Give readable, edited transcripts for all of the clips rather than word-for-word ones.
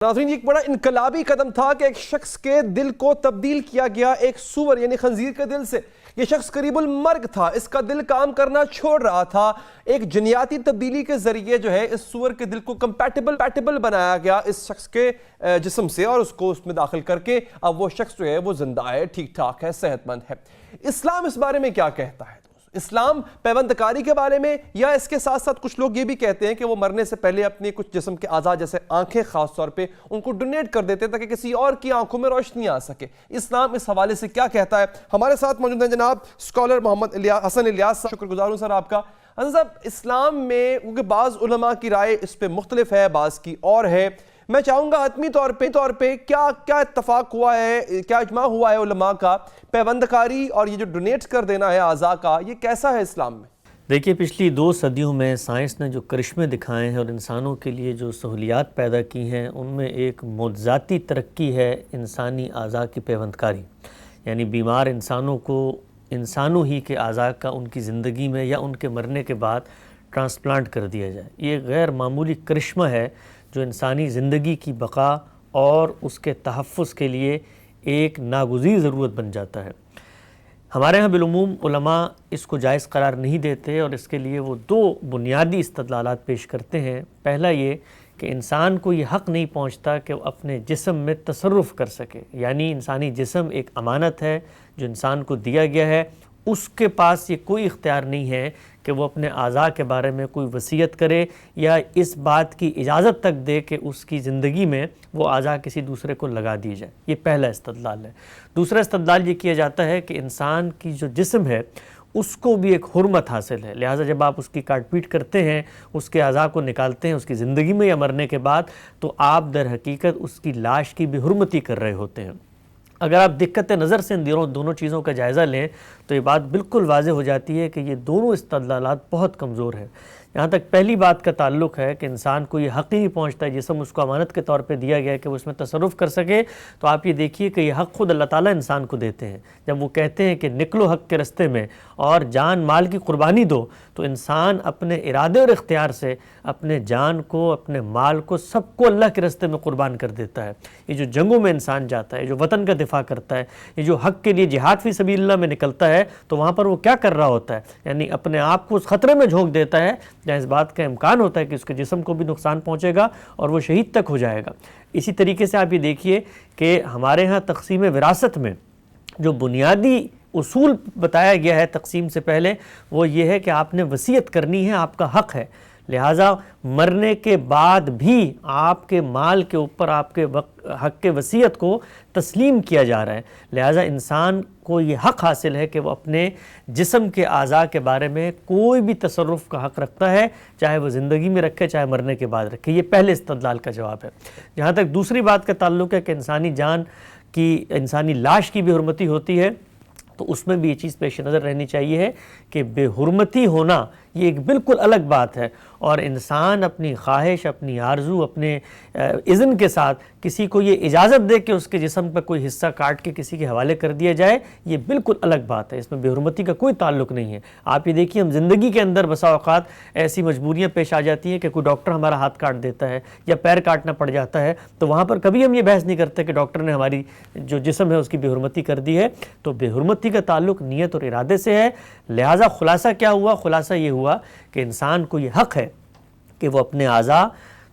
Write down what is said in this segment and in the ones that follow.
ناظرین، ایک بڑا انقلابی قدم تھا کہ ایک شخص کے دل کو تبدیل کیا گیا ایک سور یعنی خنزیر کے دل سے۔ یہ شخص قریب المرگ تھا، اس کا دل کام کرنا چھوڑ رہا تھا۔ ایک جنیاتی تبدیلی کے ذریعے جو ہے اس سور کے دل کو کمپیٹیبل بنایا گیا اس شخص کے جسم سے، اور اس کو اس میں داخل کر کے اب وہ شخص جو ہے وہ زندہ ہے، ٹھیک ٹھاک ہے، صحت مند ہے۔ اسلام اس بارے میں کیا کہتا ہے؟ اسلام پیوند کاری کے بارے میں، یا اس کے ساتھ ساتھ کچھ لوگ یہ بھی کہتے ہیں کہ وہ مرنے سے پہلے اپنے کچھ جسم کے اعضاء جیسے آنکھیں خاص طور پہ ان کو ڈونیٹ کر دیتے ہیں تاکہ کسی اور کی آنکھوں میں روشنی آ سکے۔ اسلام اس حوالے سے کیا کہتا ہے؟ ہمارے ساتھ موجود ہیں جناب اسکالر محمد حسن الیاس، شکر گزار ہوں سر آپ کا۔ حسن صاحب، اسلام میں کیونکہ بعض علماء کی رائے اس پہ مختلف ہے، بعض کی اور ہے، میں چاہوں گا حتمی طور پہ کیا اتفاق ہوا ہے، کیا اجماع ہوا ہے علماء کا پیوند کاری اور یہ جو ڈونیٹ کر دینا ہے اعضاء کا، یہ کیسا ہے اسلام میں؟ دیکھیے، پچھلی 2 صدیوں میں سائنس نے جو کرشمے دکھائے ہیں اور انسانوں کے لیے جو سہولیات پیدا کی ہیں، ان میں ایک معجزاتی ترقی ہے انسانی اعضاء کی پیوند کاری، یعنی بیمار انسانوں کو انسانوں ہی کے اعضاء کا ان کی زندگی میں یا ان کے مرنے کے بعد ٹرانسپلانٹ کر دیا جائے۔ یہ غیر معمولی کرشمہ ہے جو انسانی زندگی کی بقا اور اس کے تحفظ کے لیے ایک ناگزیر ضرورت بن جاتا ہے۔ ہمارے ہاں بالعموم علماء اس کو جائز قرار نہیں دیتے، اور اس کے لیے وہ 2 بنیادی استدلالات پیش کرتے ہیں۔ پہلا یہ کہ انسان کو یہ حق نہیں پہنچتا کہ وہ اپنے جسم میں تصرف کر سکے، یعنی انسانی جسم ایک امانت ہے جو انسان کو دیا گیا ہے، اس کے پاس یہ کوئی اختیار نہیں ہے کہ وہ اپنے اعضاء کے بارے میں کوئی وصیت کرے یا اس بات کی اجازت تک دے کہ اس کی زندگی میں وہ اعضاء کسی دوسرے کو لگا دی جائے۔ یہ پہلا استدلال ہے۔ دوسرا استدلال یہ کیا جاتا ہے کہ انسان کی جو جسم ہے اس کو بھی ایک حرمت حاصل ہے، لہٰذا جب آپ اس کی کاٹ پیٹ کرتے ہیں، اس کے اعضاء کو نکالتے ہیں اس کی زندگی میں یا مرنے کے بعد، تو آپ در حقیقت اس کی لاش کی بھی حرمتی کر رہے ہوتے ہیں۔ اگر آپ دقت نظر سے ان دونوں چیزوں کا جائزہ لیں تو یہ بات بالکل واضح ہو جاتی ہے کہ یہ دونوں استدلالات بہت کمزور ہیں۔ یہاں تک پہلی بات کا تعلق ہے کہ انسان کو یہ حق ہی نہیں پہنچتا ہے، جسم اس کو امانت کے طور پہ دیا گیا ہے کہ وہ اس میں تصرف کر سکے، تو آپ یہ دیکھیے کہ یہ حق خود اللہ تعالیٰ انسان کو دیتے ہیں۔ جب وہ کہتے ہیں کہ نکلو حق کے رستے میں اور جان مال کی قربانی دو، تو انسان اپنے ارادے اور اختیار سے اپنے جان کو، اپنے مال کو، سب کو اللہ کے رستے میں قربان کر دیتا ہے۔ یہ جو جنگوں میں انسان جاتا ہے، جو وطن کا دفاع کرتا ہے، یہ جو حق کے لیے جہاد فی سبیل اللہ میں نکلتا ہے، تو وہاں پر وہ کیا کر رہا ہوتا ہے؟ یعنی اپنے آپ کو اس خطرے میں جھونک دیتا ہے جہاں اس بات کا امکان ہوتا ہے کہ اس کے جسم کو بھی نقصان پہنچے گا اور وہ شہید تک ہو جائے گا۔ اسی طریقے سے آپ یہ دیکھیے کہ ہمارے ہاں تقسیم وراثت میں جو بنیادی اصول بتایا گیا ہے تقسیم سے پہلے، وہ یہ ہے کہ آپ نے وصیت کرنی ہے، آپ کا حق ہے، لہٰذا مرنے کے بعد بھی آپ کے مال کے اوپر آپ کے حق کے وصیت کو تسلیم کیا جا رہا ہے۔ لہٰذا انسان کو یہ حق حاصل ہے کہ وہ اپنے جسم کے اعضاء کے بارے میں کوئی بھی تصرف کا حق رکھتا ہے، چاہے وہ زندگی میں رکھے چاہے مرنے کے بعد رکھے۔ یہ پہلے استدلال کا جواب ہے۔ جہاں تک دوسری بات کا تعلق ہے کہ انسانی جان کی، انسانی لاش کی بے حرمتی ہوتی ہے، تو اس میں بھی یہ چیز پیش نظر رہنی چاہیے ہے کہ بے حرمتی ہونا یہ ایک بالکل الگ بات ہے، اور انسان اپنی خواہش، اپنی آرزو، اپنے اذن کے ساتھ کسی کو یہ اجازت دے کہ اس کے جسم پر کوئی حصہ کاٹ کے کسی کے حوالے کر دیا جائے، یہ بالکل الگ بات ہے، اس میں بے حرمتی کا کوئی تعلق نہیں ہے۔ آپ یہ دیکھیے، ہم زندگی کے اندر بسا اوقات ایسی مجبوریاں پیش آ جاتی ہیں کہ کوئی ڈاکٹر ہمارا ہاتھ کاٹ دیتا ہے یا پیر کاٹنا پڑ جاتا ہے، تو وہاں پر کبھی ہم یہ بحث نہیں کرتے کہ ڈاکٹر نے ہماری جو جسم ہے اس کی بے حرمتی کر دی ہے۔ تو بے حرمتی کا تعلق نیت اور ارادے سے ہے۔ لہٰذا خلاصہ کیا ہوا؟ خلاصہ یہ ہوا کہ انسان کو یہ حق ہے کہ وہ اپنے اعضاء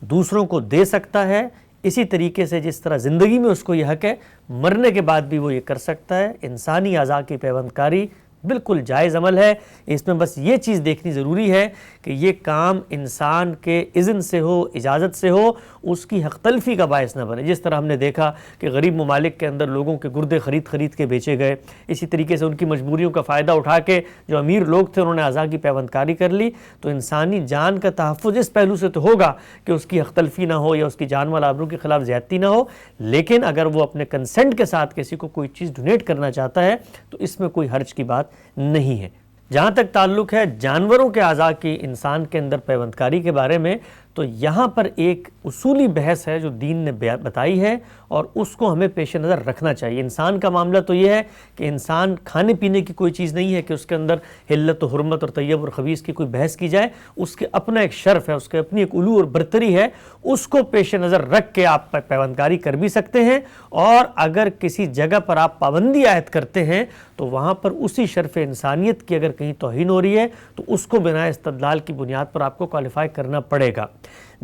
دوسروں کو دے سکتا ہے، اسی طریقے سے جس طرح زندگی میں اس کو یہ حق ہے، مرنے کے بعد بھی وہ یہ کر سکتا ہے۔ انسانی اعضاء کی پیوند کاری بالکل جائز عمل ہے۔ اس میں بس یہ چیز دیکھنی ضروری ہے کہ یہ کام انسان کے اذن سے ہو، اجازت سے ہو، اس کی حق تلفی کا باعث نہ بنے۔ جس طرح ہم نے دیکھا کہ غریب ممالک کے اندر لوگوں کے گردے خرید کے بیچے گئے، اسی طریقے سے ان کی مجبوریوں کا فائدہ اٹھا کے جو امیر لوگ تھے انہوں نے اعضاء کی پیوند کاری کر لی۔ تو انسانی جان کا تحفظ اس پہلو سے تو ہوگا کہ اس کی حق تلفی نہ ہو یا اس کی جان مال آبرو کے خلاف زیادتی نہ ہو، لیکن اگر وہ اپنے کنسنٹ کے ساتھ کسی کو کوئی چیز ڈونیٹ کرنا چاہتا ہے تو اس میں کوئی حرج کی بات نہیں ہے۔ جہاں تک تعلق ہے جانوروں کے اعضاء کی انسان کے اندر پیوند کاری کے بارے میں، تو یہاں پر ایک اصولی بحث ہے جو دین نے بتائی ہے اور اس کو ہمیں پیش نظر رکھنا چاہیے۔ انسان کا معاملہ تو یہ ہے کہ انسان کھانے پینے کی کوئی چیز نہیں ہے کہ اس کے اندر حلت و حرمت اور طیب اور خبیث کی کوئی بحث کی جائے، اس کے اپنا ایک شرف ہے، اس کے اپنی ایک علو اور برتری ہے، اس کو پیش نظر رکھ کے آپ پیوندکاری کر بھی سکتے ہیں، اور اگر کسی جگہ پر آپ پابندی عائد کرتے ہیں تو وہاں پر اسی شرف انسانیت کی اگر کہیں توہین ہو رہی ہے تو اس کو بنا استدلال کی بنیاد پر آپ کو کوالیفائی کرنا پڑے گا۔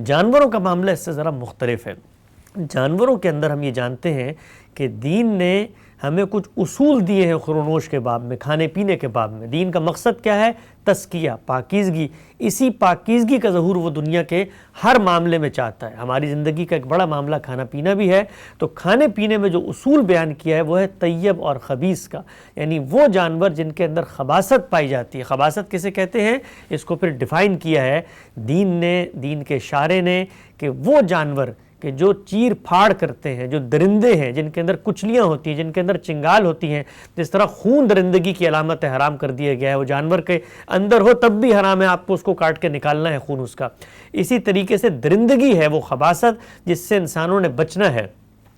جانوروں کا معاملہ اس سے ذرا مختلف ہے۔ جانوروں کے اندر ہم یہ جانتے ہیں کہ دین نے ہمیں کچھ اصول دیے ہیں خورنوش کے باب میں، کھانے پینے کے باب میں۔ دین کا مقصد کیا ہے؟ تزکیہ، پاکیزگی۔ اسی پاکیزگی کا ظہور وہ دنیا کے ہر معاملے میں چاہتا ہے۔ ہماری زندگی کا ایک بڑا معاملہ کھانا پینا بھی ہے، تو کھانے پینے میں جو اصول بیان کیا ہے وہ ہے طیب اور خبیث کا، یعنی وہ جانور جن کے اندر خباثت پائی جاتی ہے۔ خباثت کسے کہتے ہیں؟ اس کو پھر ڈیفائن کیا ہے دین کے شارع نے کہ وہ جانور کہ جو چیر پھاڑ کرتے ہیں، جو درندے ہیں جن کے اندر کچلیاں ہوتی ہیں، جن کے اندر چنگال ہوتی ہیں، جس طرح خون درندگی کی علامت ہے، حرام کر دیا گیا ہے، وہ جانور کے اندر ہو تب بھی حرام ہے، آپ کو اس کو کاٹ کے نکالنا ہے خون اس کا۔ اسی طریقے سے درندگی ہے وہ خباثت جس سے انسانوں نے بچنا ہے۔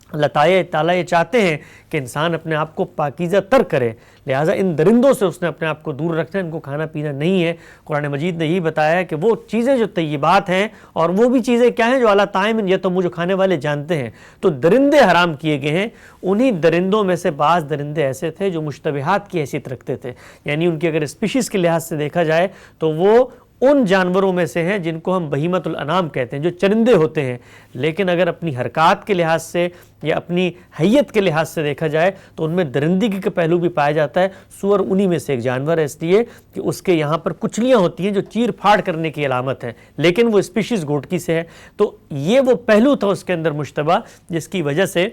اللہ تعالیٰ یہ چاہتے ہیں کہ انسان اپنے آپ کو پاکیزہ تر کرے، لہٰذا ان درندوں سے اس نے اپنے آپ کو دور رکھنا ہے، ان کو کھانا پینا نہیں ہے۔ قرآن مجید نے یہی بتایا ہے کہ وہ چیزیں جو طیبات ہیں، اور وہ بھی چیزیں کیا ہیں جو اعلیٰ طائم یہ تو مجھے کھانے والے جانتے ہیں، تو درندے حرام کیے گئے ہیں۔ انہی درندوں میں سے بعض درندے ایسے تھے جو مشتبہات کی حیثیت رکھتے تھے، یعنی ان کی اگر اسپیشیز کے لحاظ سے دیکھا جائے تو وہ ان جانوروں میں سے ہیں جن کو ہم بہیمۃ الانام کہتے ہیں، جو چرندے ہوتے ہیں، لیکن اگر اپنی حرکات کے لحاظ سے یا اپنی حیت کے لحاظ سے دیکھا جائے تو ان میں درندگی کا پہلو بھی پایا جاتا ہے۔ سور انہی میں سے ایک جانور ہے، اس لیے کہ اس کے یہاں پر کچلیاں ہوتی ہیں جو چیر پھاڑ کرنے کی علامت ہے، لیکن وہ اسپیشیز گوٹکی سے ہے۔ تو یہ وہ پہلو تھا اس کے اندر مشتبہ، جس کی وجہ سے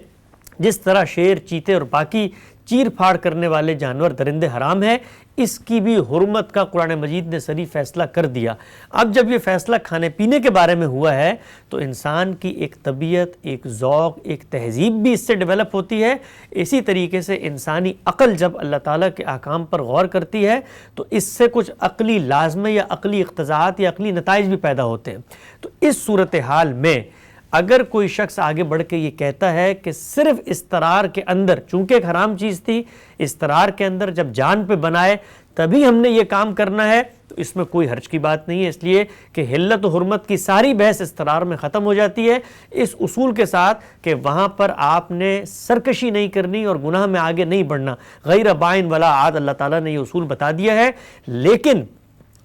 جس طرح شیر، چیتے اور باقی چیر پھاڑ کرنے والے جانور درندے حرام ہیں، اس کی بھی حرمت کا قرآن مجید نے صریح فیصلہ کر دیا۔ اب جب یہ فیصلہ کھانے پینے کے بارے میں ہوا ہے تو انسان کی ایک طبیعت، ایک ذوق، ایک تہذیب بھی اس سے ڈیولپ ہوتی ہے۔ اسی طریقے سے انسانی عقل جب اللہ تعالیٰ کے احکام پر غور کرتی ہے تو اس سے کچھ عقلی لازمے یا عقلی اقتضاءات یا عقلی نتائج بھی پیدا ہوتے ہیں۔ تو اس صورتحال میں اگر کوئی شخص آگے بڑھ کے یہ کہتا ہے کہ صرف استرار کے اندر، چونکہ ایک حرام چیز تھی، استرار کے اندر جب جان پہ بنائے تبھی ہم نے یہ کام کرنا ہے، تو اس میں کوئی حرج کی بات نہیں ہے، اس لیے کہ حلت و حرمت کی ساری بحث استرار میں ختم ہو جاتی ہے، اس اصول کے ساتھ کہ وہاں پر آپ نے سرکشی نہیں کرنی اور گناہ میں آگے نہیں بڑھنا۔ غیر بائن ولا عاد، اللہ تعالیٰ نے یہ اصول بتا دیا ہے۔ لیکن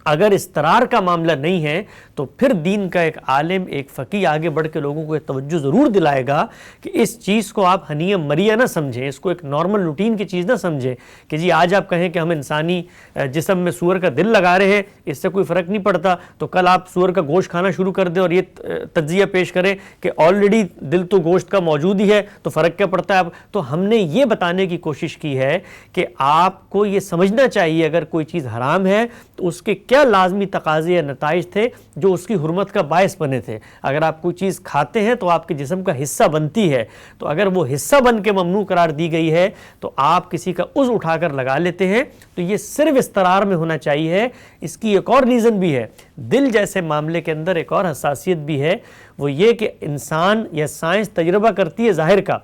اگر استرار کا معاملہ نہیں ہے تو پھر دین کا ایک عالم، ایک فقیہ آگے بڑھ کے لوگوں کو یہ توجہ ضرور دلائے گا کہ اس چیز کو آپ ہنیہ مریہ نہ سمجھیں، اس کو ایک نارمل روٹین کی چیز نہ سمجھیں کہ جی آج آپ کہیں کہ ہم انسانی جسم میں سور کا دل لگا رہے ہیں، اس سے کوئی فرق نہیں پڑتا، تو کل آپ سور کا گوشت کھانا شروع کر دیں اور یہ تجزیہ پیش کریں کہ آلریڈی دل تو گوشت کا موجود ہی ہے تو فرق کیا پڑتا ہے اب۔ تو ہم نے یہ بتانے کی کوشش کی ہے کہ آپ کو یہ سمجھنا چاہیے اگر کوئی چیز حرام ہے تو اس کے کیا لازمی تقاضے یا نتائج تھے جو اس کی حرمت کا باعث بنے تھے۔ اگر آپ کوئی چیز کھاتے ہیں تو آپ کے جسم کا حصہ بنتی ہے، تو اگر وہ حصہ بن کے ممنوع قرار دی گئی ہے تو آپ کسی کا عضو اٹھا کر لگا لیتے ہیں، تو یہ صرف استرار میں ہونا چاہیے۔ اس کی ایک اور ریزن بھی ہے، دل جیسے معاملے کے اندر ایک اور حساسیت بھی ہے، وہ یہ کہ انسان یا سائنس تجربہ کرتی ہے ظاہر کا،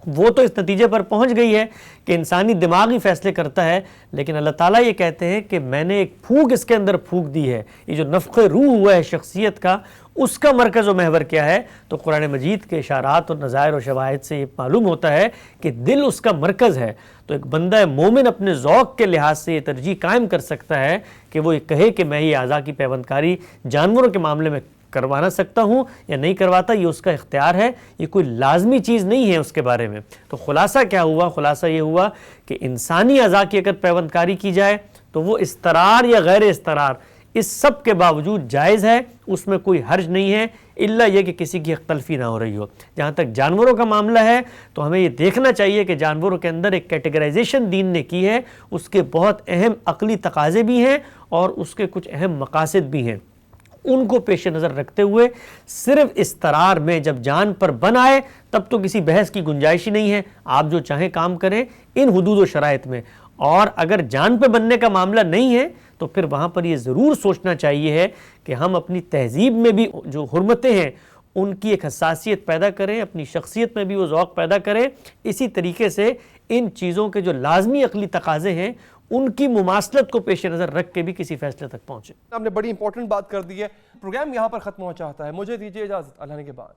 وہ تو اس نتیجے پر پہنچ گئی ہے کہ انسانی دماغ ہی فیصلے کرتا ہے، لیکن اللہ تعالیٰ یہ کہتے ہیں کہ میں نے ایک پھونک اس کے اندر پھونک دی ہے۔ یہ جو نفخ روح ہوا ہے شخصیت کا، اس کا مرکز و محور کیا ہے؟ تو قرآن مجید کے اشارات اور نظائر و شواہد سے یہ معلوم ہوتا ہے کہ دل اس کا مرکز ہے۔ تو ایک بندہ مومن اپنے ذوق کے لحاظ سے یہ ترجیح قائم کر سکتا ہے کہ وہ یہ کہے کہ میں یہ اعضاء کی پیوندکاری جانوروں کے معاملے میں کروانا سکتا ہوں یا نہیں کرواتا، یہ اس کا اختیار ہے، یہ کوئی لازمی چیز نہیں ہے اس کے بارے میں۔ تو خلاصہ کیا ہوا؟ خلاصہ یہ ہوا کہ انسانی اعضاء کی اگر پیوندکاری کی جائے تو وہ استرار یا غیر استرار اس سب کے باوجود جائز ہے، اس میں کوئی حرج نہیں ہے، الا یہ کہ کسی کی حق تلفی نہ ہو رہی ہو۔ جہاں تک جانوروں کا معاملہ ہے تو ہمیں یہ دیکھنا چاہیے کہ جانوروں کے اندر ایک کیٹیگرائزیشن دین نے کی ہے، اس کے بہت اہم عقلی تقاضے بھی ہیں اور اس کے کچھ اہم مقاصد بھی ہیں۔ ان کو پیش نظر رکھتے ہوئے صرف استرار میں جب جان پر بن آئے تب تو کسی بحث کی گنجائش ہی نہیں ہے، آپ جو چاہیں کام کریں ان حدود و شرائط میں، اور اگر جان پہ بننے کا معاملہ نہیں ہے تو پھر وہاں پر یہ ضرور سوچنا چاہیے ہے کہ ہم اپنی تہذیب میں بھی جو حرمتیں ہیں ان کی ایک حساسیت پیدا کریں، اپنی شخصیت میں بھی وہ ذوق پیدا کریں، اسی طریقے سے ان چیزوں کے جو لازمی عقلی تقاضے ہیں ان کی مماثلت کو پیش نظر رکھ کے بھی کسی فیصلے تک پہنچے۔ آپ نے بڑی امپورٹنٹ بات کر دی ہے۔ پروگرام یہاں پر ختم ہو چاہتا ہے، مجھے دیجیے اجازت، اللہ نے کے بعد